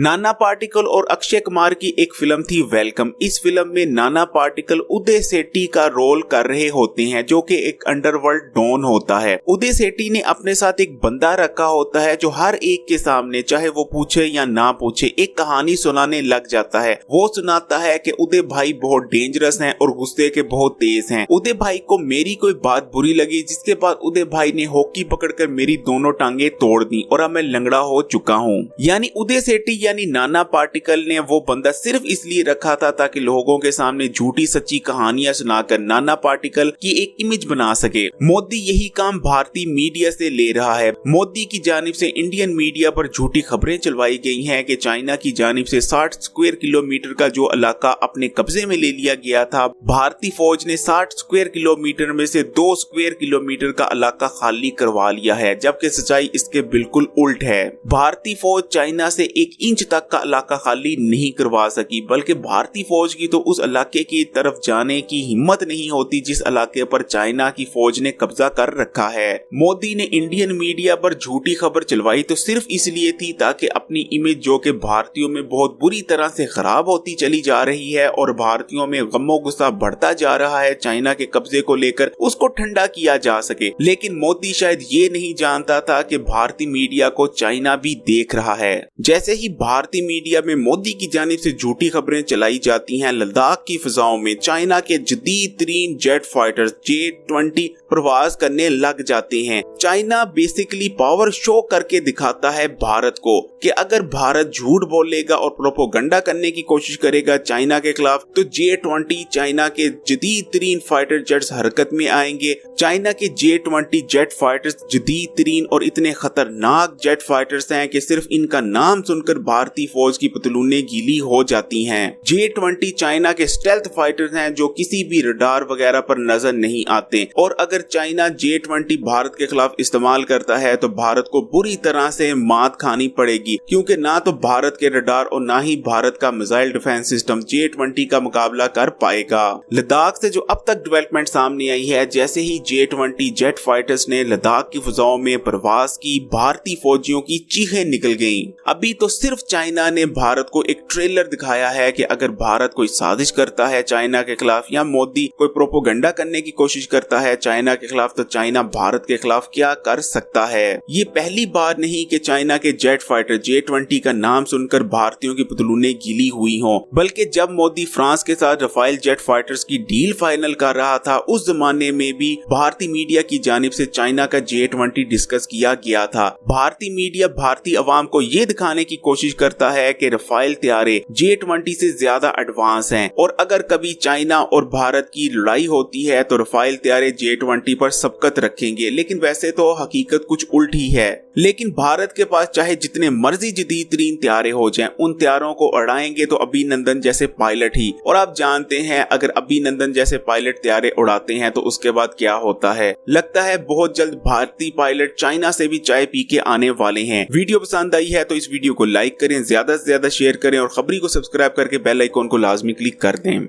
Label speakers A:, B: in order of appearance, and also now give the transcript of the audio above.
A: नाना पाटेकर और अक्षय कुमार की एक फिल्म थी वेलकम। इस फिल्म में नाना पाटेकर उदय सेठी का रोल कर रहे होते हैं जो कि एक अंडरवर्ल्ड डॉन होता है। उदय सेठी ने अपने साथ एक बंदा रखा होता है जो हर एक के सामने चाहे वो पूछे या ना पूछे एक कहानी सुनाने लग जाता है। वो सुनाता है कि उदय भाई बहुत डेंजरस हैं और गुस्से के बहुत तेज हैं। उदय भाई को मेरी कोई बात बुरी लगी जिसके बाद उदय भाई ने हॉकी पकड़कर मेरी दोनों टांगे तोड़ दी और अब मैं लंगड़ा हो चुका हूँ। यानी उदय सेठी यानी नाना पाटेकर ने वो बंदा सिर्फ इसलिए रखा था ताकि लोगों के सामने झूठी सच्ची कहानियां सुनाकर नाना पाटेकर की एक इमेज बना सके। मोदी यही काम भारतीय मीडिया से ले रहा है। मोदी की जानिब से इंडियन मीडिया पर झूठी खबरें चलवाई गई हैं कि चाइना की जानिब से 60 स्क्वायर किलोमीटर का जो इलाका अपने कब्जे में ले लिया गया था, भारतीय फौज ने 60 स्क्वायर किलोमीटर में से 2 स्क्वायर किलोमीटर का इलाका खाली करवा लिया है, जबकि सच्चाई इसके बिल्कुल उल्ट है। भारतीय फौज चाइना से 1 इंच तक का इलाका खाली नहीं करवा सकी, बल्कि भारतीय फौज की तो उस इलाके की तरफ जाने की हिम्मत नहीं होती जिस इलाके पर चाइना की फौज ने कब्जा कर रखा है। मोदी ने इंडियन मीडिया पर झूठी खबर चलवाई तो सिर्फ इसलिए थी ताकि अपनी इमेज जो कि भारतीयों में बहुत बुरी तरह से खराब होती चली जा रही है और भारतीयों में गमो गुस्सा बढ़ता जा रहा है चाइना के कब्जे को लेकर, उसको ठंडा किया जा सके। लेकिन मोदी शायद ये नहीं जानता था कि भारतीय मीडिया को चाइना भी देख रहा है। जैसे ही भारतीय मीडिया में मोदी की जानिब से झूठी खबरें चलाई जाती हैं, लद्दाख की फिजाओं में चाइना के जदीद तरीन जेट फाइटर्स J-20 प्रवास करने लग जाते हैं। चाइना बेसिकली पावर शो करके दिखाता है भारत को कि अगर भारत झूठ बोलेगा और प्रोपोगंडा करने की कोशिश करेगा चाइना के खिलाफ तो J-20 चाइना के जदीद तरीन फाइटर जेट्स हरकत में आएंगे। चाइना के J-20 जेट फाइटर्स जदीद तरीन और इतने खतरनाक जेट फाइटर्स हैं कि सिर्फ इनका नाम सुनकर भारतीय फौज की पतलूनें गीली हो जाती हैं। J-20 चाइना के स्टेल्थ फाइटर्स हैं जो किसी भी रडार वगैरह पर नजर नहीं आते, और अगर चाइना J-20 भारत के खिलाफ इस्तेमाल करता है तो भारत को बुरी तरह से मात खानी पड़ेगी, क्योंकि ना तो भारत के रडार और ना ही भारत का मिसाइल डिफेंस सिस्टम J-20 का मुकाबला कर पाएगा। लद्दाख से जो अब तक डेवलपमेंट सामने आई है, जैसे ही J-20 जेट फाइटर्स ने लद्दाख की फिजाओं में प्रवास की, भारतीय फौजियों की चीखें निकल गईं। अभी तो सिर्फ चाइना ने भारत को एक ट्रेलर दिखाया है कि अगर भारत कोई साजिश करता है चाइना के खिलाफ या मोदी कोई प्रोपोगंडा करने की कोशिश करता है चाइना के खिलाफ तो चाइना भारत के खिलाफ क्या कर सकता है। ये पहली बार नहीं कि चाइना के जेट फाइटर J-20 का नाम सुनकर भारतीयों की पतलूनें गीली हुई हों, बल्कि जब मोदी फ्रांस के साथ रफाइल जेट फाइटर्स की डील फाइनल कर रहा था उस जमाने में भी भारतीय मीडिया की जानिब से चाइना का J-20 डिस्कस किया गया था। भारतीय मीडिया भारतीय अवाम को ये दिखाने की कोशिश करता है कि रफाइल तैयारे J-20 से ज्यादा एडवांस हैं, और अगर कभी चाइना और भारत की लड़ाई होती है तो रफाइल तैयारे J-20 पर सबकत रखेंगे। लेकिन वैसे तो हकीकत कुछ उल्टी है। लेकिन भारत के पास चाहे जितने मर्जी जदीद तरीन तैयारे हो जाएं, उन तैयारों को उड़ाएंगे तो अभिनंदन जैसे पायलट ही, और आप जानते हैं अगर अभिनंदन जैसे पायलट तैयारे उड़ाते हैं तो उसके बाद क्या होता है। लगता है बहुत जल्द भारतीय पायलट चाइना से भी चाय पी के आने वाले हैं। वीडियो पसंद आई है तो इस वीडियो को लाइक करें, ज्यादा से ज्यादा शेयर करें और खबरी को सब्सक्राइब करके बेल आइकॉन को लाजमी क्लिक कर दें।